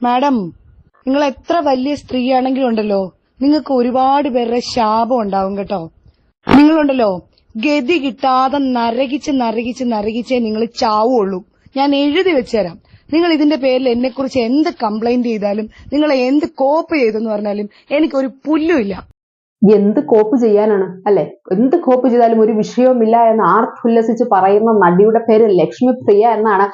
Madam, നിങ്ങൾ എത്ര വലിയ സ്ത്രീയാണെങ്കിലും ഉണ്ടല്ലോ, നിങ്ങൾക്ക് ഒരുപാട് പേരുടെ ശാപം ഉണ്ടാവും കേട്ടോ. നിങ്ങളുണ്ടല്ലോ, ഗതി കിട്ടാതെ നരകിച്ചേ നിങ്ങൾ ചാവുള്ളൂ. ഞാൻ എഴുതി വെച്ചുതരാം. നിങ്ങൾ ഇതിന്റെ പേരിൽ എന്നെക്കുറിച്ച് എന്ത് കംപ്ലൈന്റ് ചെയ്താലും, നിങ്ങൾ എന്ത് കോപ്പ് ചെയ്തെന്ന് പറഞ്ഞാലും എനിക്കൊരു പുല്ലുമില്ല. എന്ത് കോപ്പ് ചെയ്യാനാണ് അല്ലെ? എന്ത് കോപ്പ് ചെയ്താലും ഒരു വിഷയവുമില്ല എന്ന് ആർത്തുല്ലസിച്ച് പറയുന്ന നടിയുടെ പേര് ലക്ഷ്മി പ്രിയ എന്നാണ്.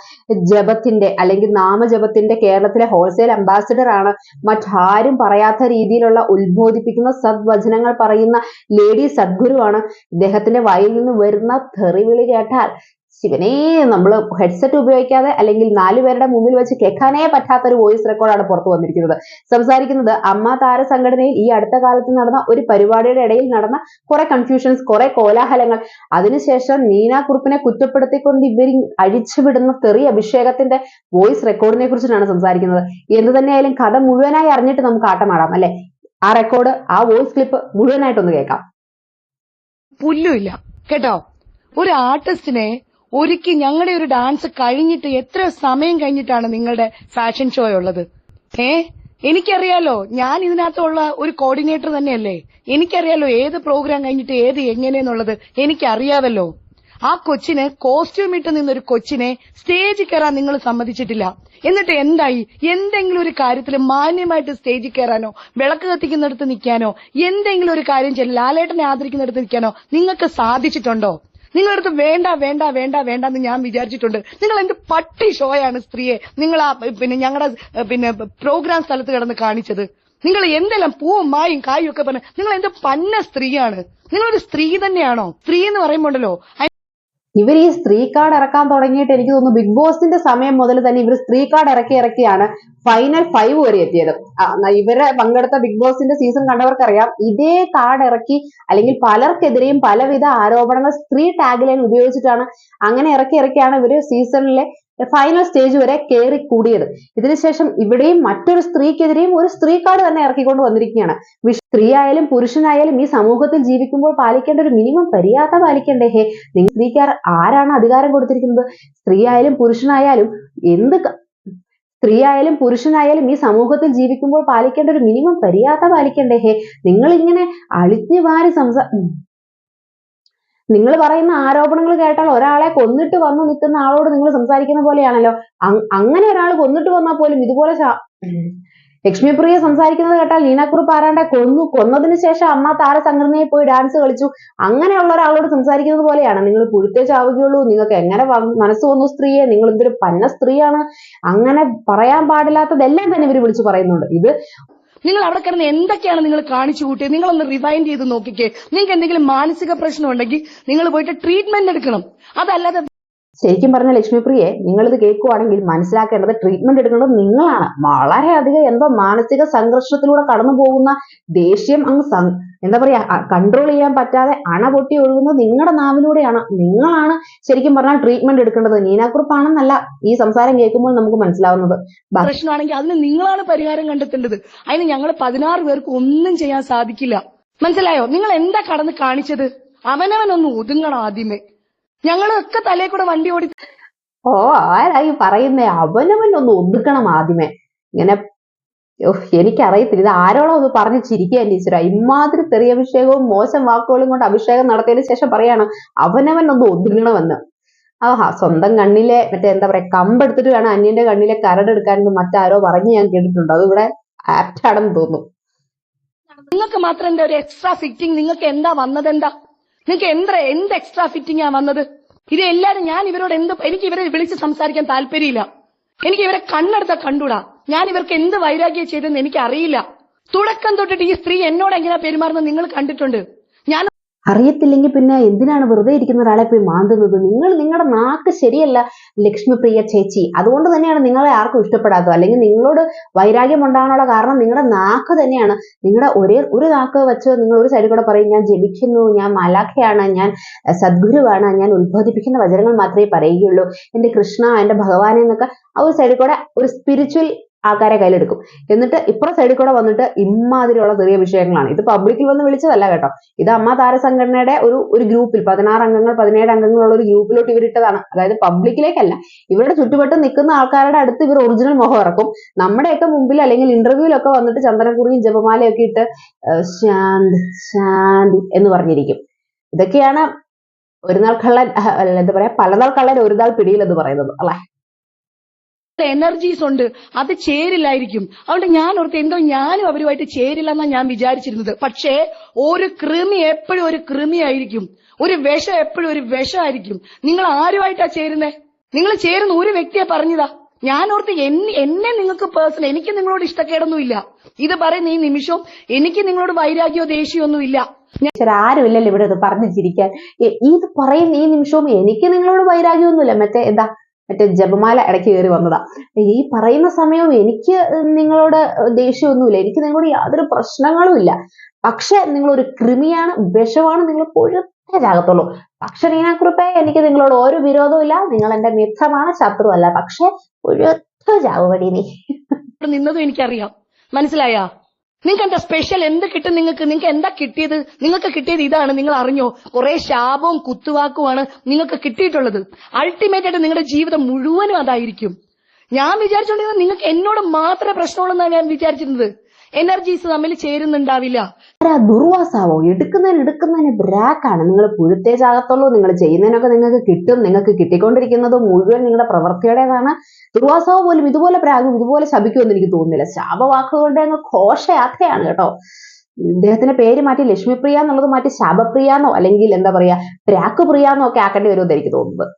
ജപത്തിന്റെ അല്ലെങ്കിൽ നാമജപത്തിന്റെ കേരളത്തിലെ ഹോൾസെയിൽ അംബാസിഡർ ആണ്. മറ്റാരും പറയാത്ത രീതിയിലുള്ള ഉത്ബോധിപ്പിക്കുന്ന സദ്വചനങ്ങൾ പറയുന്ന ലേഡി സദ്ഗുരുവാണ്. ഇദ്ദേഹത്തിന്റെ വായിൽ നിന്ന് വരുന്ന തെറിവിളി കേട്ടാൽ ശിവനെ, നമ്മൾ ഹെഡ്സെറ്റ് ഉപയോഗിക്കാതെ അല്ലെങ്കിൽ 4 പേരുടെ മുമ്പിൽ വെച്ച് കേൾക്കാനേ പറ്റാത്തൊരു വോയിസ് റെക്കോർഡാണ് പുറത്തു വന്നിരിക്കുന്നത്. സംസാരിക്കുന്നത് അമ്മ താര സംഘടനയിൽ ഈ അടുത്ത കാലത്ത് നടന്ന ഒരു പരിപാടിയുടെ ഇടയിൽ നടന്ന കുറെ കൺഫ്യൂഷൻസ്, കുറെ കോലാഹലങ്ങൾ, അതിനുശേഷം നീന കുറുപ്പിനെ കുറ്റപ്പെടുത്തിക്കൊണ്ട് ഇവർ അഴിച്ചുവിടുന്ന തെറി അഭിഷേകത്തിന്റെ വോയിസ് റെക്കോർഡിനെ കുറിച്ചിട്ടാണ് സംസാരിക്കുന്നത്. എന്ത് തന്നെയായാലും കഥ മുഴുവനായി അറിഞ്ഞിട്ട് നമുക്ക് ആട്ടമാടാം അല്ലെ? ആ റെക്കോർഡ്, ആ വോയിസ് ക്ലിപ്പ് മുഴുവനായിട്ടൊന്ന് കേൾക്കാം. പുല്ലുമില്ല കേട്ടോ. ഒരു ആർട്ടിസ്റ്റിനെ ഒരുക്കി ഞങ്ങളുടെ ഒരു ഡാൻസ് കഴിഞ്ഞിട്ട് എത്ര സമയം കഴിഞ്ഞിട്ടാണ് നിങ്ങളുടെ ഫാഷൻ ഷോ ഉള്ളത്? എനിക്കറിയാലോ, ഞാൻ ഇതിനകത്തുള്ള ഒരു കോർഡിനേറ്റർ തന്നെയല്ലേ. എനിക്കറിയാലോ ഏത് പ്രോഗ്രാം കഴിഞ്ഞിട്ട് ഏത് എങ്ങനെയെന്നുള്ളത് എനിക്കറിയാവല്ലോ. ആ കൊച്ചിന് കോസ്റ്റ്യൂം ഇട്ട് നിന്നൊരു കൊച്ചിനെ സ്റ്റേജിൽ കയറാൻ നിങ്ങൾ സമ്മതിച്ചിട്ടില്ല. എന്നിട്ട് എന്തായി? എന്തെങ്കിലും ഒരു കാര്യത്തിൽ മാന്യമായിട്ട് സ്റ്റേജിൽ കയറാനോ, വിളക്ക് കത്തിക്കുന്നിടത്ത് നിൽക്കാനോ, എന്തെങ്കിലും ഒരു കാര്യം ചെയ്യണം, ലാലേട്ടനെ ആദരിക്കുന്നിടത്ത് നിൽക്കാനോ നിങ്ങൾക്ക് സാധിച്ചിട്ടുണ്ടോ? നിങ്ങളടുത്ത് വേണ്ട വേണ്ട വേണ്ട വേണ്ട എന്ന് ഞാൻ വിചാരിച്ചിട്ടുണ്ട്. നിങ്ങൾ എന്ത് പട്ടി ഷോയാണ് സ്ത്രീയെ നിങ്ങൾ ഞങ്ങളുടെ പ്രോഗ്രാം സ്ഥലത്ത് കിടന്ന് കാണിച്ചത്? നിങ്ങൾ എന്തെല്ലാം പൂവും മായും കായും ഒക്കെ പറഞ്ഞ് നിങ്ങൾ എന്ത് പന്ന സ്ത്രീയാണ്? നിങ്ങളൊരു സ്ത്രീ തന്നെയാണോ? സ്ത്രീ എന്ന് പറയുമ്പോണ്ടല്ലോ, ഇവർ ഈ സ്ത്രീ കാർഡ് ഇറക്കാൻ തുടങ്ങിയിട്ട് എനിക്ക് തോന്നുന്നു ബിഗ് ബോസിന്റെ സമയം മുതൽ തന്നെ ഇവർ സ്ത്രീ കാർഡ് ഇറക്കിയാണ് ഫൈനൽ 5 വരെ എത്തിയത്. ഇവരെ പങ്കെടുത്ത ബിഗ് ബോസിന്റെ സീസൺ കണ്ടവർക്കറിയാം, ഇതേ കാർഡ് ഇറക്കി അല്ലെങ്കിൽ പലർക്കെതിരെയും പലവിധ ആരോപണങ്ങൾ സ്ത്രീ ടാഗ് ലൈൻ ഉപയോഗിച്ചിട്ടാണ് അങ്ങനെ ഇറക്കിയാണ് ഇവര് സീസണിലെ ഫൈനൽ സ്റ്റേജ് വരെ കയറി കൂടിയത്. ഇതിനുശേഷം ഇവിടെയും മറ്റൊരു സ്ത്രീക്കെതിരെയും ഒരു സ്ത്രീ കാർഡ് തന്നെ ഇറക്കിക്കൊണ്ട് വന്നിരിക്കുകയാണ്. സ്ത്രീ ആയാലും പുരുഷനായാലും ഈ സമൂഹത്തിൽ ജീവിക്കുമ്പോൾ പാലിക്കേണ്ട ഒരു മിനിമം മര്യാദ പാലിക്കണ്ടേ? നിങ്ങൾ സ്ത്രീക്കാർ ആരാണ് അധികാരം കൊടുത്തിരിക്കുന്നത്? സ്ത്രീ ആയാലും പുരുഷനായാലും ഈ സമൂഹത്തിൽ ജീവിക്കുമ്പോൾ പാലിക്കേണ്ട ഒരു മിനിമം മര്യാദ പാലിക്കണ്ടേ? നിങ്ങൾ ഇങ്ങനെ അളിഞ്ഞു വാരി നിങ്ങൾ പറയുന്ന ആരോപണങ്ങൾ കേട്ടാൽ ഒരാളെ കൊന്നിട്ട് വന്നു നിൽക്കുന്ന ആളോട് നിങ്ങൾ സംസാരിക്കുന്ന പോലെയാണല്ലോ. അങ്ങനെ ഒരാൾ കൊന്നിട്ട് വന്നാൽ പോലും ഇതുപോലെ ലക്ഷ്മി പ്രിയ സംസാരിക്കുന്നത് കേട്ടാൽ നീനാക്കുറുപ്പ് ആരാണ്ടെ കൊന്നതിന് ശേഷം അമ്മ താര സംഘടനയിൽ പോയി ഡാൻസ് കളിച്ചു, അങ്ങനെയുള്ള ഒരാളോട് സംസാരിക്കുന്നത് പോലെയാണ്. നിങ്ങൾ പുഴുത്തേ ചാവുകയുള്ളൂ, നിങ്ങൾക്ക് എങ്ങനെ മനസ്സ് വന്നു സ്ത്രീയെ, നിങ്ങൾ എന്തൊരു പന്ന സ്ത്രീയാണ്, അങ്ങനെ പറയാൻ പാടില്ലാത്തതെല്ലാം തന്നെ ഇവർ വിളിച്ചു പറയുന്നുണ്ട്. ഇത് നിങ്ങൾ അവിടെ കിടന്ന് എന്തൊക്കെയാണ് നിങ്ങൾ കാണിച്ചു കൂട്ടിയത്? നിങ്ങളൊന്ന് റിവൈൻഡ് ചെയ്ത് നോക്കിക്കേ. നിങ്ങൾക്ക് എന്തെങ്കിലും മാനസിക പ്രശ്നം ഉണ്ടെങ്കിൽ നിങ്ങൾ പോയിട്ട് ട്രീറ്റ്മെന്റ് എടുക്കണം. അതല്ലാതെ ശരിക്കും പറഞ്ഞ ലക്ഷ്മിപ്രിയെ, നിങ്ങളിത് കേൾക്കുവാണെങ്കിൽ മനസ്സിലാക്കേണ്ടത് ട്രീറ്റ്മെന്റ് എടുക്കേണ്ടത് നിങ്ങളാണ്. വളരെയധികം എന്തോ മാനസിക സംഘർഷത്തിലൂടെ കടന്നു പോകുന്ന ദേഷ്യം എന്താ പറയാ, കൺട്രോൾ ചെയ്യാൻ പറ്റാതെ അണ പൊട്ടി ഒഴുകുന്നത് നിങ്ങളുടെ നാവിലൂടെയാണ്. നിങ്ങളാണ് ശരിക്കും പറഞ്ഞാൽ ട്രീറ്റ്മെന്റ് എടുക്കേണ്ടത്. നീനാക്കുറുപ്പാണെന്നല്ല ഈ സംസാരം കേൾക്കുമ്പോൾ നമുക്ക് മനസ്സിലാവുന്നത്. പ്രശ്നമാണെങ്കിൽ അതിന് നിങ്ങളാണ് പരിഹാരം കണ്ടെത്തേണ്ടത്. അതിന് ഞങ്ങൾ 16 പേർക്ക് ഒന്നും ചെയ്യാൻ സാധിക്കില്ല. മനസ്സിലായോ? നിങ്ങൾ എന്താ കടന്ന് കാണിച്ചത്? അവനവനൊന്ന് ഒതുങ്ങണം ആദ്യമേ. ഞങ്ങളൊക്കെ തലേ കൂടെ വണ്ടി ഓടി. ആരായി പറയുന്നേ? അവനവനൊന്ന് ഒതുക്കണം ആദ്യമേ. ഇങ്ങനെ എനിക്കറിയത്തില്ല, ഇത് ആരോളം ഒന്ന് പറഞ്ഞ് ചിരിക്കുക ടീച്ചറാ. ഇമാതിരി തെറിയ അഭിഷേകവും മോശം വാക്കുകളും കൊണ്ട് അഭിഷേകം നടത്തിയതിനു ശേഷം പറയാണ് അവനവനൊന്ന് ഒതുങ്ങണമെന്ന്. സ്വന്തം കണ്ണിലെ എന്താ പറയാ കമ്പെടുത്തിട്ട് വേണം അന്യന്റെ കണ്ണിലെ കരടെടുക്കാൻ മറ്റാരോ പറഞ്ഞ് ഞാൻ കേട്ടിട്ടുണ്ട്. അത് ഇവിടെ ആപ്റ്റാണെന്ന് തോന്നുന്നു. നിങ്ങൾക്ക് മാത്രം എന്താ ഒരു എക്സ്ട്രാ ഫിറ്റിംഗ്? നിങ്ങൾക്ക് എന്താ വന്നത്? നിങ്ങൾക്ക് എന്ത് എക്സ്ട്രാ ഫിറ്റിംഗ് ആ വന്നത്? ഇത് എല്ലാരും ഞാൻ ഇവരോട് എനിക്ക് ഇവരെ വിളിച്ച് സംസാരിക്കാൻ താല്പര്യമില്ല. എനിക്ക് ഇവരെ കണ്ണെടുത്താ കണ്ടൂടാ. ഞാൻ ഇവർക്ക് എന്ത് വൈരാഗ്യം ചെയ്തെന്ന് എനിക്ക് അറിയില്ല. തുടക്കം തൊട്ടിട്ട് ഈ സ്ത്രീ എന്നോട് എങ്ങനെയാ പെരുമാറുന്നത് നിങ്ങൾ കണ്ടിട്ടുണ്ട്. ഞാൻ അറിയത്തില്ലെങ്കിൽ പിന്നെ എന്തിനാണ് വെറുതെ ഇരിക്കുന്ന ഒരാളെ പോയി മാന്തുന്നത്? നിങ്ങളുടെ നാക്ക് ശരിയല്ല ലക്ഷ്മിപ്രിയ ചേച്ചി. അതുകൊണ്ട് തന്നെയാണ് നിങ്ങളെ ആർക്കും ഇഷ്ടപ്പെടാത്തത്. അല്ലെങ്കിൽ നിങ്ങളോട് വൈരാഗ്യം ഉണ്ടാകാനുള്ള കാരണം നിങ്ങളുടെ നാക്ക് തന്നെയാണ്. നിങ്ങളുടെ ഒരു നാക്ക് വെച്ച് നിങ്ങൾ ഒരു സൈഡിൽ കൂടെ പറയും ഞാൻ ജപിക്കുന്നു, ഞാൻ മലാഖയാണ്, ഞാൻ സദ്ഗുരുവാണ്, ഞാൻ ഉത്ബോധിപ്പിക്കുന്ന വചനങ്ങൾ മാത്രമേ പറയുകയുള്ളൂ, എന്റെ കൃഷ്ണ, എന്റെ ഭഗവാനെ എന്നൊക്കെ ആ ഒരു സൈഡിൽ കൂടെ ഒരു സ്പിരിച്വൽ ആൾക്കാരെ കയ്യിലെടുക്കും. എന്നിട്ട് ഇപ്പുറ സൈഡിൽ കൂടെ വന്നിട്ട് ഇമ്മാതിരിയുള്ള ചെറിയ വിഷയങ്ങളാണ്. ഇത് പബ്ലിക്കിൽ വന്ന് വിളിച്ചതല്ല കേട്ടോ, ഇത് അമ്മ താരസംഘടനയുടെ ഒരു ഗ്രൂപ്പിൽ 16 അംഗങ്ങൾ 17 അംഗങ്ങളുള്ള ഒരു ഗ്രൂപ്പിലോട്ട് ഇവരിട്ടതാണ്. അതായത് പബ്ലിക്കിലേക്കല്ല, ഇവരുടെ ചുറ്റുവട്ടം നിൽക്കുന്ന ആൾക്കാരുടെ അടുത്ത് ഇവർ ഒറിജിനൽ മുഖം ഇറക്കും. നമ്മുടെയൊക്കെ മുമ്പിൽ അല്ലെങ്കിൽ ഇന്റർവ്യൂലൊക്കെ വന്നിട്ട് ചന്ദനക്കുറിയും ജപമാലയൊക്കെ ഇട്ട് ശാന്തി ശാന്തി എന്ന് പറഞ്ഞിരിക്കും. ഇതൊക്കെയാണ് ഒരു നാൾ കള്ളൻ, എന്താ പറയാ, പലനാൾ കള്ളൻ ഒരു നാൾ പിടിയിൽ എന്ന് പറയുന്നത് അല്ലെ. എനർജീസ് ഉണ്ട്, അത് ചേരില്ലായിരിക്കും. അതുകൊണ്ട് ഞാൻ ഓർത്ത് എന്തോ ഞാനും അവരുമായിട്ട് ചേരില്ല എന്നാ ഞാൻ വിചാരിച്ചിരുന്നത്. പക്ഷേ ഒരു കൃമി എപ്പോഴും ഒരു കൃമിയായിരിക്കും, ഒരു വിഷം എപ്പോഴും ഒരു വിഷമായിരിക്കും. നിങ്ങൾ ആരുമായിട്ടാ ചേരുന്നേ? നിങ്ങൾ ചേരുന്ന ഒരു വ്യക്തിയെ പറഞ്ഞതാ. ഞാൻ ഓർത്ത് എന്നെ നിങ്ങൾക്ക് പേഴ്സണൽ, എനിക്ക് നിങ്ങളോട് ഇഷ്ടക്കേടൊന്നുമില്ല. ഇത് പറയുന്ന ഈ നിമിഷവും എനിക്ക് നിങ്ങളോട് വൈരാഗ്യമോ ദേഷ്യമൊന്നും ഇല്ല. ആരുമില്ലല്ലോ ഇവിടെ ഇത് പറഞ്ഞു ചിരിക്കാൻ. ഇത് പറയുന്ന ഈ നിമിഷവും എനിക്ക് നിങ്ങളോട് വൈരാഗ്യമൊന്നുമില്ല. മറ്റേ ജപമാല ഇടയ്ക്ക് കയറി വന്നതാ. ഈ പറയുന്ന സമയവും എനിക്ക് നിങ്ങളോട് ദേഷ്യമൊന്നുമില്ല, എനിക്ക് നിങ്ങളോട് യാതൊരു പ്രശ്നങ്ങളും ഇല്ല. പക്ഷെ നിങ്ങളൊരു കൃമിയാണ്, വിഷമാണ്, നിങ്ങൾ പൊഴുത്തേ ജാകത്തുള്ളൂ. പക്ഷെ നീനാക്കുറിപ്പേ, എനിക്ക് നിങ്ങളോട് ഒരു വിരോധവും ഇല്ല, നിങ്ങൾ എന്റെ മിത്രമാണ്, ശത്രുവല്ല. പക്ഷെ പൊഴുത്ത ജാവുപടി നീ നിന്നതും എനിക്കറിയാം. മനസ്സിലായാ? നിങ്ങൾക്ക് എന്താ സ്പെഷ്യൽ? എന്ത് കിട്ടും നിങ്ങൾക്ക് എന്താ കിട്ടിയത്? നിങ്ങൾക്ക് കിട്ടിയത് ഇതാണ്. നിങ്ങൾ അറിഞ്ഞോ? കുറെ ശാപവും കുത്തുവാക്കുമാണ് നിങ്ങൾക്ക് കിട്ടിയിട്ടുള്ളത്. അൾട്ടിമേറ്റ് ആയിട്ട് നിങ്ങളുടെ ജീവിതം മുഴുവനും അതായിരിക്കും. ഞാൻ വിചാരിച്ചോണ്ടിരുന്നത് നിങ്ങൾക്ക് എന്നോട് മാത്രമേ പ്രശ്നമുള്ളൂ ഞാൻ വിചാരിച്ചിരുന്നത്. എനർജീസ് തമ്മിൽ ചേരുന്നുണ്ടാവില്ല. ദുർവാസാവോ? എടുക്കുന്നതിന് ബ്രാക്കാണ്. നിങ്ങൾ പുഴുത്തേ ചാകത്തുള്ളൂ. നിങ്ങൾ ചെയ്യുന്നതിനൊക്കെ നിങ്ങൾക്ക് കിട്ടും. നിങ്ങൾക്ക് കിട്ടിക്കൊണ്ടിരിക്കുന്നത് മുഴുവൻ നിങ്ങളുടെ പ്രവൃത്തിയുടേതാണ്. ദുർവാസാവ് പോലും ഇതുപോലെ പ്രാഗും ഇതുപോലെ ശപിക്കുമെന്ന് എനിക്ക് തോന്നുന്നില്ല. ശാപവാക്കുകളുടെ അങ്ങ് ഘോഷയാത്രയാണ് കേട്ടോ. ഇദ്ദേഹത്തിന്റെ പേര് മാറ്റി ലക്ഷ്മിപ്രിയ എന്നുള്ളത് മാറ്റി ശാപപ്രിയാന്നോ അല്ലെങ്കിൽ എന്താ പറയാ പ്രാക്കുപ്രിയാന്നോ ഒക്കെ ആക്കേണ്ടി വരുമെന്ന് എനിക്ക് തോന്നുന്നത്.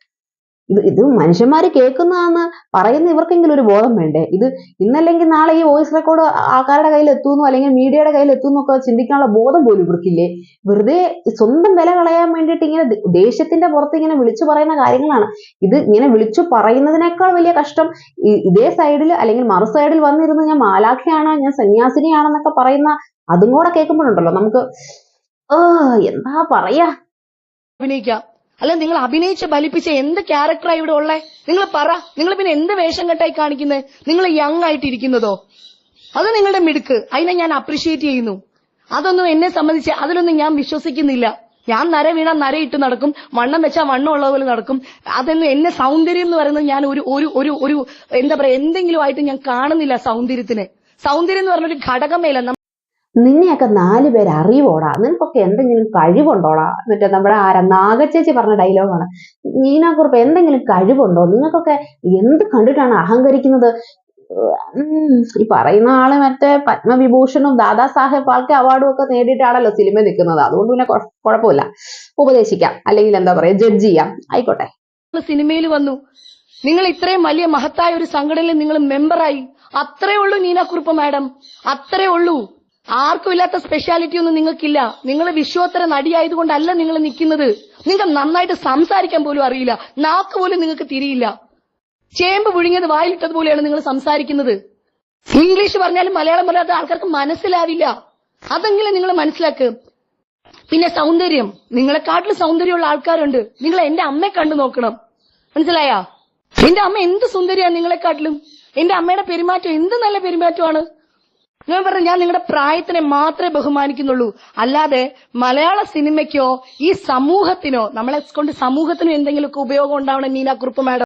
ഇത് മനുഷ്യന്മാര് കേൾക്കുന്നതാന്ന് പറയുന്ന ഇവർക്കെങ്കിലും ഒരു ബോധം വേണ്ടേ? ഇത് ഇന്നല്ലെങ്കിൽ നാളെ ഈ വോയിസ് റെക്കോർഡ് ആൾക്കാരുടെ കയ്യിൽ എത്തുന്നു അല്ലെങ്കിൽ മീഡിയയുടെ കയ്യിൽ എത്തുന്നു ഒക്കെ ചിന്തിക്കാനുള്ള ബോധം പോലും ഇവർക്കില്ലേ? വെറുതെ സ്വന്തം വില കളയാൻ വേണ്ടിയിട്ട് ഇങ്ങനെ ദേഷ്യത്തിന്റെ പുറത്ത് ഇങ്ങനെ വിളിച്ചു പറയുന്ന കാര്യങ്ങളാണ്. ഇത് ഇങ്ങനെ വിളിച്ചു പറയുന്നതിനേക്കാൾ വലിയ കഷ്ടം ഇതേ സൈഡിൽ അല്ലെങ്കിൽ മറു സൈഡിൽ വന്നിരുന്ന് ഞാൻ മാലാഖയാണ്, ഞാൻ സന്യാസിനിയാണെന്നൊക്കെ പറയുന്ന അതും കൂടെ കേൾക്കുമ്പോഴുണ്ടല്ലോ നമുക്ക് എന്താ പറയാ. അഭിനയിക്കാം, അല്ല നിങ്ങൾ അഭിനയിച്ച് ബലിപ്പിച്ച എന്ത് ക്യാരക്ടറാ ഇവിടെ ഉള്ളേ? നിങ്ങൾ പറ. നിങ്ങൾ പിന്നെ എന്ത് വേഷം കെട്ടായി കാണിക്കുന്നത്? നിങ്ങൾ യങ് ആയിട്ടിരിക്കുന്നതോ? അത് നിങ്ങളുടെ മിടുക്ക്, അതിനെ ഞാൻ അപ്രീഷിയേറ്റ് ചെയ്യുന്നു. അതൊന്നും എന്നെ സംബന്ധിച്ച് അതിലൊന്നും ഞാൻ വിശ്വസിക്കുന്നില്ല. ഞാൻ നര വീണ നരയിട്ട് നടക്കും, വണ്ണം വെച്ചാൽ വണ്ണം ഉള്ള പോലെ നടക്കും. അതൊന്നും എന്നെ സൗന്ദര്യം എന്ന് പറയുന്നത് ഞാൻ ഒരു എന്താ പറയാ എന്തെങ്കിലും ആയിട്ട് ഞാൻ കാണുന്നില്ല. സൗന്ദര്യം എന്ന് പറഞ്ഞൊരു ഘടകമേല. നിന്നെയൊക്കെ 4 പേര് അറിവോടാ, നിനക്കൊക്കെ എന്തെങ്കിലും കഴിവുണ്ടോടാ? മറ്റേ നമ്മുടെ നാഗച്ചേച്ചി പറഞ്ഞ ഡയലോഗാണ്. നീനാക്കുറിപ്പ് എന്തെങ്കിലും കഴിവുണ്ടോ? നിങ്ങൾക്കൊക്കെ എന്ത് കണ്ടിട്ടാണ് അഹങ്കരിക്കുന്നത്? ഈ പറയുന്ന ആള് മറ്റേ പത്മവിഭൂഷണും ദാദാ സാഹേബ് ഫാൽക്കെ അവാർഡും ഒക്കെ നേടിയിട്ടാണല്ലോ സിനിമ നിൽക്കുന്നത്. അതുകൊണ്ട് പിന്നെ കുഴപ്പമില്ല, ഉപദേശിക്കാം അല്ലെങ്കിൽ എന്താ പറയാ ജഡ്ജ് ചെയ്യാം, ആയിക്കോട്ടെ. സിനിമയിൽ വന്നു, നിങ്ങൾ ഇത്രയും വലിയ മഹത്തായ ഒരു സംഘടനയിൽ നിങ്ങൾ മെമ്പറായി. അത്രേ ഉള്ളൂ നീനാക്കുറിപ്പ് മാഡം, അത്രേ ഉള്ളൂ. ആർക്കും ഇല്ലാത്ത സ്പെഷ്യാലിറ്റി ഒന്നും നിങ്ങൾക്കില്ല. നിങ്ങൾ വിശ്വോത്തര നടിയായതുകൊണ്ടല്ല നിങ്ങൾ നിൽക്കുന്നത്. നിങ്ങൾക്ക് നന്നായിട്ട് സംസാരിക്കാൻ പോലും അറിയില്ല, നാക്ക് പോലും നിങ്ങൾക്ക് തിരിയില്ല. ചേമ്പ് പുഴുങ്ങിയത് വായിലിട്ടതുപോലെയാണ് നിങ്ങൾ സംസാരിക്കുന്നത്. ഇംഗ്ലീഷ് പറഞ്ഞാലും മലയാളം പറയാത്ത ആൾക്കാർക്ക് മനസ്സിലാവില്ല. അതെങ്കിലും നിങ്ങൾ മനസ്സിലാക്കുക. പിന്നെ സൗന്ദര്യം, നിങ്ങളെക്കാട്ടിലും സൗന്ദര്യമുള്ള ആൾക്കാരുണ്ട്. നിങ്ങൾ എന്റെ അമ്മയെ കണ്ടു നോക്കണം, മനസ്സിലായാ? എന്റെ അമ്മ എന്ത് സുന്ദരിയാണ് നിങ്ങളെക്കാട്ടിലും. എന്റെ അമ്മയുടെ പെരുമാറ്റം എന്ത് നല്ല പെരുമാറ്റമാണ്. ഞാൻ പറഞ്ഞു, ഞാൻ നിങ്ങളുടെ പ്രായത്തിനെ മാത്രമേ ബഹുമാനിക്കുന്നുള്ളൂ, അല്ലാതെ മലയാള സിനിമയ്ക്കോ ഈ സമൂഹത്തിനോ നമ്മളെ കൊണ്ട് സമൂഹത്തിനോ എന്തെങ്കിലുമൊക്കെ ഉപയോഗം ഉണ്ടാവണം നീനാക്കുറിപ്പ് മാഡം.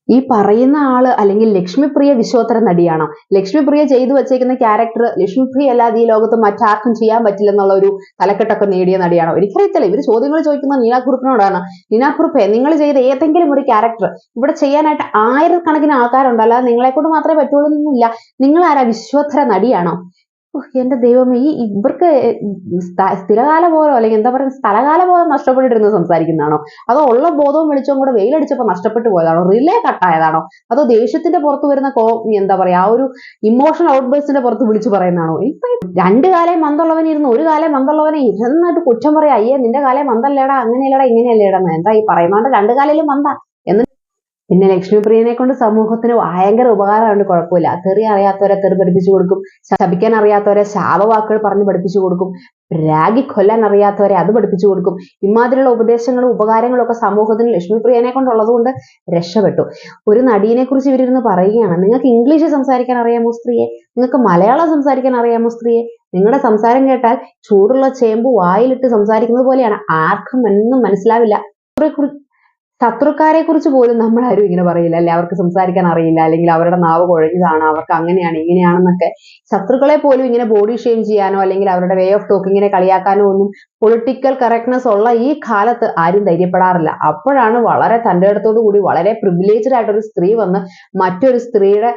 ഈ പറയുന്ന ആള് അല്ലെങ്കിൽ ലക്ഷ്മിപ്രിയ വിശ്വോത്തര നടിയാണോ? ലക്ഷ്മിപ്രിയ ചെയ്തു വെച്ചേക്കുന്ന ക്യാരക്ടർ ലക്ഷ്മിപ്രിയ അല്ലാതെ ഈ ലോകത്ത് മറ്റാർക്കും ചെയ്യാൻ പറ്റില്ലെന്നുള്ള ഒരു തലക്കെട്ടൊക്കെ നേടിയ നടിയാണോ? എനിക്കറിയത്തില്ല. ഇവര് ചോദ്യങ്ങൾ ചോദിക്കുന്ന നീനാക്കുറിപ്പിനോടാണ്. നീനാക്കുറിപ്പേ, നിങ്ങൾ ചെയ്ത ഏതെങ്കിലും ഒരു ക്യാരക്ടർ ഇവിടെ ചെയ്യാനായിട്ട് ആയിരക്കണക്കിന് ആൾക്കാരുണ്ട്, അല്ലാതെ നിങ്ങളെ കൊണ്ട് മാത്രമേ പറ്റുള്ളൂ എന്നൊന്നുമില്ല. നിങ്ങൾ ആരാ? വിശ്വോത്തര നടിയാണോ? എന്റെ ദൈവമേ, ഇവർക്ക് സ്ഥിരകാല ബോധം അല്ലെങ്കിൽ എന്താ പറയുക സ്ഥലകാല ബോധം നഷ്ടപ്പെട്ടിരുന്ന് സംസാരിക്കുന്നതാണോ? അതോ ഉള്ള ബോധവും വെളിച്ചവും കൂടെ വെയിലടിച്ചപ്പോൾ നഷ്ടപ്പെട്ടു പോയതാണോ? റിലേ കട്ടായതാണോ? അതോ ദേഷ്യത്തിന്റെ പുറത്ത് വരുന്ന എന്താ പറയാ ആ ഒരു ഇമോഷണൽ ഔട്ട്ബേഴ്സിന്റെ പുറത്ത് വിളിച്ചു പറയുന്നതാണോ? ഇപ്പൊ 2 കാലം മന്ദുള്ളവനിരുന്ന് 1 കാലം മന്ദുള്ളവനെ ഇരുന്നായിട്ട് കുറ്റം പറയാ, അയ്യേ നിന്റെ കാലം മന്ദല്ലേടാ, അങ്ങനെയല്ലേടാ ഇങ്ങനെയല്ലേടാ. എന്താ ഈ പറയുന്നവന്റെ 2 കാലിലും മന്ദ എന്ന് പിന്നെ ലക്ഷ്മിപ്രിയനെ കൊണ്ട് സമൂഹത്തിന് ഭയങ്കര ഉപകാരമുണ്ട്, കുഴപ്പമില്ല. തെറി അറിയാത്തവരെ തെറി പഠിപ്പിച്ചു കൊടുക്കും, ശപിക്കാൻ അറിയാത്തവരെ ശാപവാക്കുകൾ പറഞ്ഞ് പഠിപ്പിച്ചു കൊടുക്കും, രാഗി കൊല്ലാൻ അറിയാത്തവരെ അത് പഠിപ്പിച്ചു കൊടുക്കും. ഇമാതിരിയുള്ള ഉപദേശങ്ങളും ഉപകാരങ്ങളും ഒക്കെ സമൂഹത്തിന് ലക്ഷ്മിപ്രിയനെ കൊണ്ടുള്ളത് കൊണ്ട് രക്ഷപ്പെട്ടു. ഒരു നടീനെ കുറിച്ച് ഇവരിരുന്ന് പറയുകയാണ്, നിങ്ങൾക്ക് ഇംഗ്ലീഷ് സംസാരിക്കാൻ അറിയാമോ സ്ത്രീയെ? നിങ്ങൾക്ക് മലയാളം സംസാരിക്കാൻ അറിയാമോ സ്ത്രീയെ? നിങ്ങളുടെ സംസാരം കേട്ടാൽ ചൂടുള്ള ചേമ്പ് വായിലിട്ട് സംസാരിക്കുന്നത് പോലെയാണ്, ആർക്കും ഒന്നും മനസ്സിലാവില്ല. ശത്രുക്കാരെ കുറിച്ച് പോലും നമ്മൾ ആരും ഇങ്ങനെ പറയില്ല അല്ലെ, അവർക്ക് സംസാരിക്കാൻ അറിയില്ല, അല്ലെങ്കിൽ അവരുടെ നാവ് കുഴഞ്ഞതാണ്, അവർക്ക് അങ്ങനെയാണ് ഇങ്ങനെയാണെന്നൊക്കെ. ശത്രുക്കളെ പോലും ഇങ്ങനെ ബോഡി ഷെയിം ചെയ്യാനോ അല്ലെങ്കിൽ അവരുടെ വേ ഓഫ് ടോക്കിങ്ങിനെ കളിയാക്കാനോ ഒന്നും പൊളിറ്റിക്കൽ കറക്റ്റ്നെസ് ഉള്ള ഈ കാലത്ത് ആരും ധൈര്യപ്പെടാറില്ല. അപ്പോഴാണ് വളരെ തൻ്റെ ഇടത്തോടു കൂടി വളരെ പ്രിവിലേജ്ഡ് ആയിട്ടൊരു സ്ത്രീ വന്ന് മറ്റൊരു സ്ത്രീയുടെ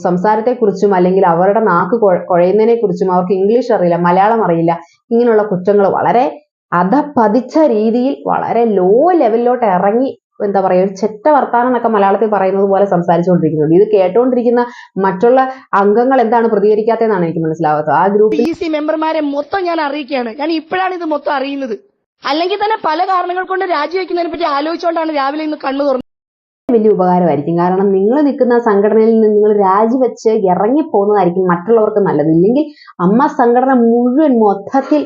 സംസാരത്തെക്കുറിച്ചും അല്ലെങ്കിൽ അവരുടെ നാക്ക് കുഴയുന്നതിനെ കുറിച്ചും, അവർക്ക് ഇംഗ്ലീഷ് അറിയില്ല, മലയാളം അറിയില്ല, ഇങ്ങനെയുള്ള കുറ്റങ്ങൾ വളരെ അധപതിച്ച രീതിയിൽ വളരെ ലോ ലെവലിലോട്ട് ഇറങ്ങി, എന്താ പറയുക, ഒരു ചെറ്റ വർത്താനം എന്നൊക്കെ മലയാളത്തിൽ പറയുന്നത് പോലെ സംസാരിച്ചുകൊണ്ടിരിക്കുന്നത്. ഇത് കേട്ടുകൊണ്ടിരിക്കുന്ന മറ്റുള്ള അംഗങ്ങൾ എന്താണ് പ്രതികരിക്കാത്തതെന്നാണ് എനിക്ക് മനസ്സിലാവാത്തത്. ആ ഗ്രൂപ്പിൽ PEC മെമ്പർമാരെ മൊത്തം ഞാൻ അറിയിക്കുകയാണ്. ഞാൻ ഇപ്പോഴാണ് ഇത് മൊത്തം അറിയുന്നത്. അല്ലെങ്കിൽ തന്നെ പല കാരണങ്ങൾ കൊണ്ട് രാജിവെക്കുന്നതിനെ പറ്റി ആലോചിച്ചുകൊണ്ടാണ് രാവിലെ ഇന്ന് കണ്ണു തുറന്നത്. വലിയ ഉപകാരമായിരിക്കും. കാരണം നിങ്ങൾ നിൽക്കുന്ന സംഘടനയിൽ നിന്ന് നിങ്ങൾ രാജിവെച്ച് ഇറങ്ങി പോകുന്നതായിരിക്കും മറ്റുള്ളവർക്ക് നല്ലത്. ഇല്ലെങ്കിൽ അമ്മ സംഘടന മുഴുവൻ മൊത്തത്തിൽ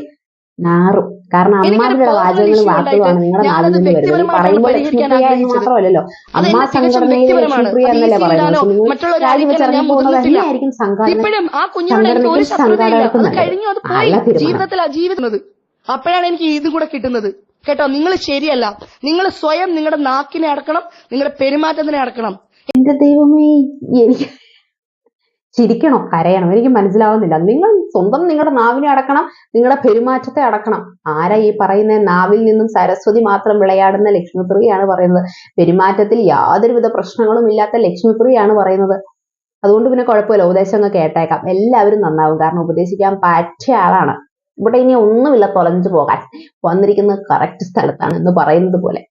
നാറും. കാരണം അമ്മാതിലുള്ള വാചകങ്ങളും വാക്കുകളാണ് നിങ്ങളുടെ നാവിൽ നിന്ന് വരുന്നത്. പറയുമ്പോൾ ലക്ഷ്മിപ്രിയ എന്ന് മാത്രമല്ലല്ലോ, അമ്മ സംഘടനയിൽ ലക്ഷ്മിപ്രിയ എന്നല്ലേ പറയുന്നത്. നിങ്ങൾ രാജിവെച്ച് ഇറങ്ങി പോകുന്നത് തന്നെയായിരിക്കും സംഘടനയ്ക്കും സംഘാടകർക്കും നല്ലത്. ജീവിതത്തിൽ ജീവിതം അപ്പോഴാണ് എനിക്ക് ഇതും കൂടെ കിട്ടുന്നത്. കേട്ടോ, നിങ്ങൾ ശരിയല്ല. നിങ്ങൾ സ്വയം നിങ്ങളുടെ നാക്കിനെ അടക്കണം, നിങ്ങളുടെ പെരുമാറ്റത്തിനെ അടക്കണം. എന്റെ ദൈവമേ, എനിക്ക് ചിരിക്കണോ കരയണോ എനിക്ക് മനസ്സിലാവുന്നില്ല. നിങ്ങൾ സ്വന്തം നിങ്ങളുടെ നാവിനെ അടക്കണം, നിങ്ങളുടെ പെരുമാറ്റത്തെ അടക്കണം. ആരാ ഈ പറയുന്ന നാവിൽ നിന്നും സരസ്വതി മാത്രം വിളയാടുന്ന ലക്ഷ്മിപ്രിയയാണ് പറയുന്നത്. പെരുമാറ്റത്തിൽ യാതൊരുവിധ പ്രശ്നങ്ങളും ഇല്ലാത്ത ലക്ഷ്മിപ്രിയയാണ് പറയുന്നത്. അതുകൊണ്ട് പിന്നെ കുഴപ്പമില്ല, ഉപദേശങ്ങൾ കേട്ടേക്കാം, എല്ലാവരും നന്നാവും. കാരണം ഉപദേശിക്കാൻ പറ്റിയ ആളാണ്. ഇവിടെ ഇനി ഒന്നുമില്ല തൊലഞ്ഞു പോകാൻ, വന്നിരിക്കുന്നത് കറക്റ്റ് സ്ഥലത്താണ് എന്ന് പറയുന്നത് പോലെ.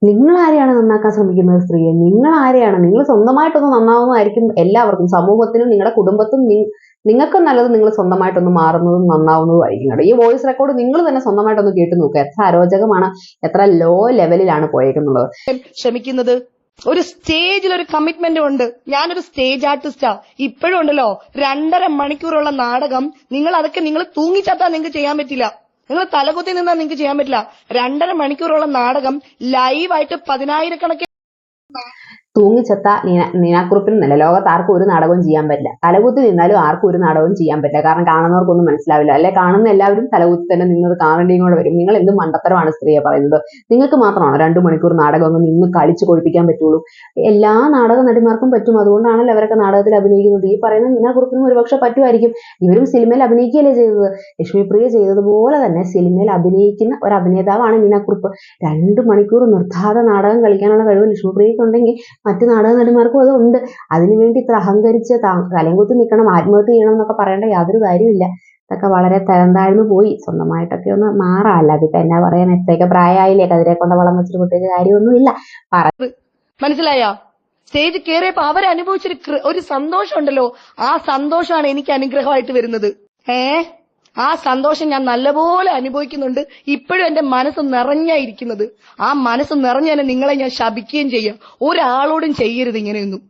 നിങ്ങൾ ആരെയാണ് നന്നാക്കാൻ ശ്രമിക്കുന്നത് സ്ത്രീയെ? നിങ്ങൾ ആരെയാണ്? നിങ്ങൾ സ്വന്തമായിട്ടൊന്ന് നന്നാവുന്നതായിരിക്കും എല്ലാവർക്കും, സമൂഹത്തിനും നിങ്ങളുടെ കുടുംബത്തിനും നിങ്ങൾക്കും നല്ലത് നിങ്ങൾ സ്വന്തമായിട്ടൊന്ന് മാറുന്നതും നന്നാവുന്നതുമായിരിക്കും. കേട്ടോ, ഈ വോയിസ് റെക്കോർഡ് നിങ്ങൾ തന്നെ സ്വന്തമായിട്ടൊന്ന് കേട്ടു നോക്കുക. എത്ര അരോചകമാണ്, എത്ര ലോ ലെവലിലാണ് പോയേക്കുന്നുള്ളത്. ശ്രമിക്കുന്നത് ഒരു സ്റ്റേജിൽ ഒരു കമ്മിറ്റ്മെന്റ് ഉണ്ട്. ഞാനൊരു സ്റ്റേജ് ആർട്ടിസ്റ്റാ. ഇപ്പോഴും ഉണ്ടല്ലോ 2.5 മണിക്കൂറുള്ള നാടകം. നിങ്ങൾ തൂങ്ങിച്ചാത്താൻ നിങ്ങൾക്ക് ചെയ്യാൻ പറ്റില്ല. നിങ്ങൾ തലകുത്തി നിന്നാൽ നിങ്ങൾക്ക് ചെയ്യാൻ പറ്റില്ല. 2.5 മണിക്കൂറുള്ള നാടകം ലൈവായിട്ട് 10,000 തൂങ്ങിച്ചെത്ത നീനാക്കുറുപ്പിനല്ല, ലോകത്ത് ആർക്കും ഒരു നാടകവും ചെയ്യാൻ പറ്റില്ല. തലകുത്തി നിന്നാലും ആർക്കും ഒരു നാടകവും ചെയ്യാൻ പറ്റില്ല. കാരണം കാണുന്നവർക്കൊന്നും മനസ്സിലാവില്ല. അല്ലെ, കാണുന്ന എല്ലാവരും തലകുത്തി തന്നെ നിന്നത് കാണേണ്ടിയും കൂടെ വരും. നിങ്ങൾ എന്ത് മണ്ടത്തരമാണ് സ്ത്രീയെ പറയുന്നത്? നിങ്ങൾക്ക് മാത്രമാണോ 2 മണിക്കൂർ നാടകം ഒന്ന് നിന്ന് കളിച്ച് കൊഴിപ്പിക്കാൻ പറ്റുള്ളൂ? എല്ലാ നാടക നടിമാർക്കും പറ്റും. അതുകൊണ്ടാണല്ലോ അവരൊക്കെ നാടകത്തിൽ അഭിനയിക്കുന്നത്. ഈ പറയുന്ന നീനാക്കുറുപ്പിനും ഒരുപക്ഷെ പറ്റുമായിരിക്കും. ഇവരും സിനിമയിൽ അഭിനയിക്കുകയല്ലേ ചെയ്തത്. ലക്ഷ്മിപ്രിയ ചെയ്തതുപോലെ തന്നെ സിനിമയിൽ അഭിനയിക്കുന്ന ഒരു അഭിനേതാവാണ് നീനാക്കുറുപ്പ്. 2 മണിക്കൂർ നിർത്താതെ നാടകം കളിക്കാനുള്ള കഴിവ് ലക്ഷ്മിപ്രിയക്കുണ്ടെങ്കിൽ മറ്റു നാടക നടിമാർക്കും അത് ഉണ്ട്. അതിനുവേണ്ടി ഇത്ര അഹങ്കരിച്ച് തലംകുത്തി നിൽക്കണം, ആത്മഹത്യ ചെയ്യണം എന്നൊക്കെ പറയേണ്ട യാതൊരു കാര്യമില്ല. ഇതൊക്കെ വളരെ തരം താഴ്ന്നു പോയി. സ്വന്തമായിട്ടൊക്കെ ഒന്ന് മാറാല്ല. അതിപ്പോ എന്നാ പറയാൻ, എത്രയൊക്കെ പ്രായമായില്ലേ, കതിരെ കൊണ്ട വളം വെച്ചിട്ട് പ്രത്യേക കാര്യമൊന്നുമില്ല. മനസ്സിലായോ? സ്റ്റേജ് കയറിയപ്പോ അവരനുഭവിച്ചൊരു ഒരു സന്തോഷം ഉണ്ടല്ലോ, ആ സന്തോഷമാണ് എനിക്ക് അനുഗ്രഹമായിട്ട് വരുന്നത്. ആ സന്തോഷം ഞാൻ നല്ലപോലെ അനുഭവിക്കുന്നുണ്ട്. ഇപ്പോഴും എന്റെ മനസ്സ് നിറഞ്ഞായിരിക്കുന്നത്. ആ മനസ്സ് നിറഞ്ഞ നിങ്ങളെ ഞാൻ ശപിക്കുകയും ചെയ്യാം. ഒരാളോടും ചെയ്യരുത് ഇങ്ങനെയൊന്നും.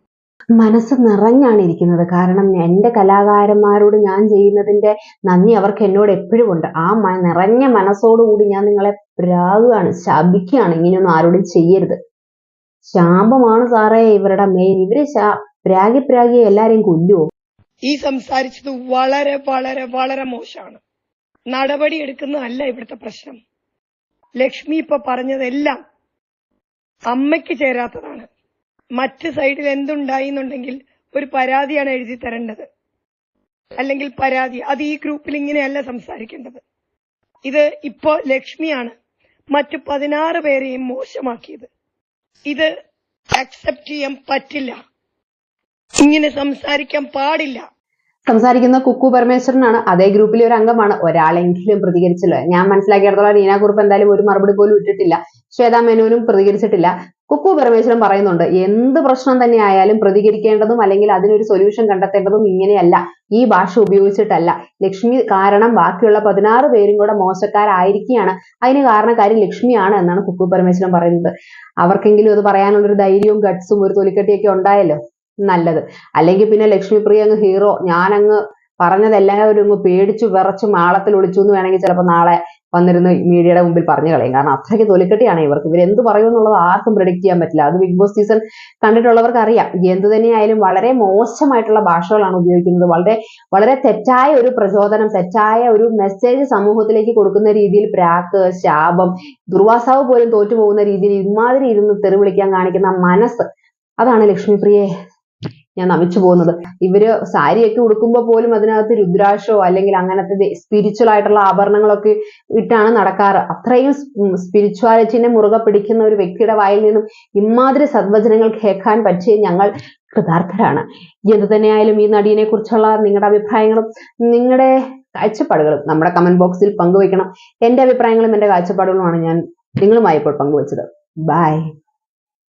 മനസ്സ് നിറഞ്ഞാണ് ഇരിക്കുന്നത്. കാരണം എൻ്റെ കലാകാരന്മാരോട് ഞാൻ ചെയ്യുന്നതിന്റെ നന്ദി അവർക്ക് എന്നോട് എപ്പോഴും ഉണ്ട്. ആ നിറഞ്ഞ മനസ്സോടുകൂടി ഞാൻ നിങ്ങളെ പ്രാകുകയാണ്, ശപിക്കുകയാണ്. ഇങ്ങനെയൊന്നും ആരോടും ചെയ്യരുത്. ശാപമാണ് സാറേ ഇവരുടെ മെയിൻ. ഇവര് പ്രാഗി എല്ലാരെയും കൊല്ലുവോ? ഈ സംസാരിച്ചത് വളരെ വളരെ വളരെ മോശമാണ്. നടപടി എടുക്കുന്നതല്ല ഇവിടുത്തെ പ്രശ്നം. ലക്ഷ്മി ഇപ്പൊ പറഞ്ഞതെല്ലാം അമ്മയ്ക്ക് ചേരാത്തതാണ്. മറ്റ് സൈഡിൽ എന്തുണ്ടായി എന്നുണ്ടെങ്കിൽ ഒരു പരാതിയാണ് എഴുതി തരേണ്ടത്, അല്ലെങ്കിൽ പരാതി. അത് ഈ ഗ്രൂപ്പിൽ ഇങ്ങനെയല്ല സംസാരിക്കേണ്ടത്. ഇത് ഇപ്പോ ലക്ഷ്മിയാണ് മറ്റു 16 പേരെയും മോശമാക്കിയത്. ഇത് അക്സെപ്റ്റ് ചെയ്യാൻ പറ്റില്ല. ഇങ്ങനെ സംസാരിക്കാൻ പാടില്ല. സംസാരിക്കുന്ന കുക്കു പരമേശ്വരനാണ്. അതേ ഗ്രൂപ്പിലെ ഒരു അംഗമാണ്. ഒരാളെങ്കിലും പ്രതികരിച്ചല്ലോ. ഞാൻ മനസ്സിലാക്കിയിടത്തോളം റീന കുറുപ്പ് എന്തായാലും ഒരു മറുപടി പോലും ഇട്ടിട്ടില്ല. ശ്വേതാ മേനോനും പ്രതികരിച്ചിട്ടില്ല. കുക്കു പരമേശ്വരൻ പറയുന്നുണ്ട്, എന്ത് പ്രശ്നം തന്നെ ആയാലും പ്രതികരിക്കേണ്ടതും അല്ലെങ്കിൽ അതിനൊരു സൊല്യൂഷൻ കണ്ടെത്തേണ്ടതും ഇങ്ങനെയല്ല, ഈ ഭാഷ ഉപയോഗിച്ചിട്ടല്ല. ലക്ഷ്മി കാരണം ബാക്കിയുള്ള 16 പേരും കൂടെ മോശക്കാരായിരിക്കുകയാണ്. അതിന് കാരണക്കാരി ലക്ഷ്മിയാണ് എന്നാണ് കുക്കു പരമേശ്വരൻ പറയുന്നത്. അവർക്കെങ്കിലും അത് പറയാനുള്ള ഒരു ധൈര്യവും ഗട്ട്സും ഒരു തൊലിക്കെട്ടിയൊക്കെ ഉണ്ടായല്ലോ, നല്ലത്. അല്ലെങ്കിൽ പിന്നെ ലക്ഷ്മിപ്രിയ അങ്ങ് ഹീറോ, ഞാനങ്ങ് പറഞ്ഞതെല്ലാവരും അങ്ങ് പേടിച്ചു വിറച്ചു മാളത്തിൽ ഒളിച്ചു എന്ന് വേണമെങ്കിൽ ചിലപ്പോൾ നാളെ വന്നിരുന്ന് മീഡിയയുടെ മുമ്പിൽ പറഞ്ഞു കളയും. കാരണം അത്രയ്ക്ക് തൊലിക്കെട്ടിയാണ് ഇവർക്ക്. ഇവരെന്ത് പറയുമെന്നുള്ളത് ആർക്കും പ്രെഡിക്റ്റ് ചെയ്യാൻ പറ്റില്ല. അത് ബിഗ് ബോസ് സീസൺ കണ്ടിട്ടുള്ളവർക്ക് അറിയാം. എന്ത് തന്നെയായാലും വളരെ മോശമായിട്ടുള്ള ഭാഷകളാണ് ഉപയോഗിക്കുന്നത്. വളരെ വളരെ തെറ്റായ ഒരു പ്രചോദനം, തെറ്റായ ഒരു മെസ്സേജ് സമൂഹത്തിലേക്ക് കൊടുക്കുന്ന രീതിയിൽ പ്രാക്ക്, ശാപം, ദുർവാസാവ് പോലും തോറ്റുപോകുന്ന രീതിയിൽ ഇമാതിരി ഇരുന്ന് തെറി വിളിക്കാൻ കാണിക്കുന്ന മനസ്സ്, അതാണ് ലക്ഷ്മിപ്രിയയെ ഞാൻ നമിച്ചു പോകുന്നത്. ഇവര് സാരിയൊക്കെ ഉടുക്കുമ്പോൾ പോലും അതിനകത്ത് രുദ്രാക്ഷോ അല്ലെങ്കിൽ അങ്ങനത്തെ സ്പിരിച്വൽ ആയിട്ടുള്ള ആഭരണങ്ങളൊക്കെ ഇട്ടാണ് നടക്കാറ്. അത്രയും സ്പിരിച്വാലിറ്റിനെ മുറുകെ പിടിക്കുന്ന ഒരു വ്യക്തിയുടെ വായിൽ നിന്നും ഇമാതിരി സദ്വചനങ്ങൾ കേൾക്കാൻ പറ്റിയ ഞങ്ങൾ കൃതാർത്ഥരാണ്. എന്ത് തന്നെയായാലും ഈ നടിയെ കുറിച്ചുള്ള നിങ്ങളുടെ അഭിപ്രായങ്ങളും നിങ്ങളുടെ കാഴ്ചപ്പാടുകളും നമ്മുടെ കമന്റ് ബോക്സിൽ പങ്കുവയ്ക്കണം. എന്റെ അഭിപ്രായങ്ങളും എന്റെ കാഴ്ചപ്പാടുകളുമാണ് ഞാൻ നിങ്ങളുമായി ഇപ്പോൾ പങ്കുവച്ചത്. ബൈ.